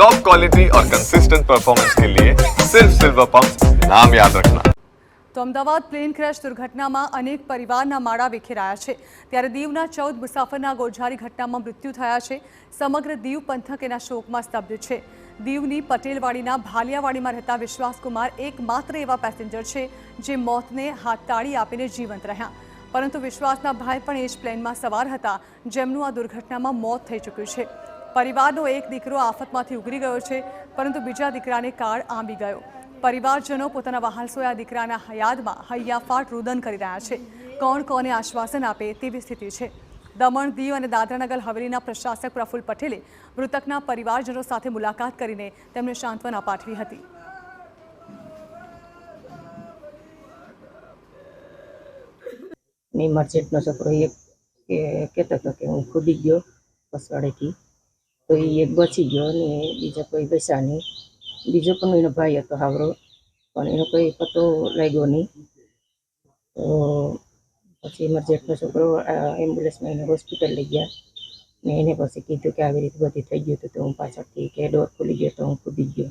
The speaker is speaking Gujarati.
टॉप क्वालिटी और कंसिस्टेंट परफॉर्मेंस के लिए सिर्फ सिल्वर पंप नाम याद रखना। તો અમદાવાદ પ્લેન ક્રેશ દુર્ઘટનામાં અનેક પરિવારના માળા વિખેરાયા છે ત્યારે દીવના 14 મુસાફરના ગોઝારી ઘટનામાં મૃત્યુ થયા છે। સમગ્ર દીવ પંથક એના શોકમાં સ્તબ્ધ છે। દીવની પટેલવાડીના ભાલિયાવાડીમાં રહેતા વિશ્વાસકુમાર એકમાત્ર એવા પેસેન્જર છે જે મોતને હાથતાળી આપીને જીવંત રહ્યા, પરંતુ વિશ્વાસના ભાઈ પણ એ જ પ્લેનમાં સવાર હતા જેમનું આ દુર્ઘટનામાં મોત થઈ ચૂક્યું છે। પરિવારનો એક દીકરો આફતમાંથી ઉગરી ગયો છે, પરંતુ બીજા દીકરાને કાળ આંબી ગયો। પરિવારજનો પોતાના વહાલસોયા દીકરાના યાદમાં હૈયાફાટ રુદન કરી રહ્યા છે। કોણ કોને આશ્વાસન આપે તેવી સ્થિતિ છે। દમણ, દીવ અને દાદરાનગર હવેલીના પ્રશાસક પ્રફુલ્લ પટેલે મૃતકના પરિવારજનો સાથે મુલાકાત કરીને તેમને સાંત્વના પાઠવી હતી। મર્ચેન્ટનો છોકરો એક કહેતો હતો કે હું કૂદી ગયો પસવાડેથી, તો એ એક બચી ગયો ને બીજા કોઈ બચ્યા નહીં। બીજો પણ એનો ભાઈ હતો હાવરો, પણ એનો કોઈ પતો લાગ્યો નહીં। તો પછી મર્ચેન્ટનો છોકરો એમ્બ્યુલન્સમાં એને હોસ્પિટલ લઈ ગયા ને એને પછી કીધું કે આવી રીતે બધી થઈ ગયું હતું, તો હું પાછળથી કે ડોર ખુલી ગયો તો હું કૂદી ગયો।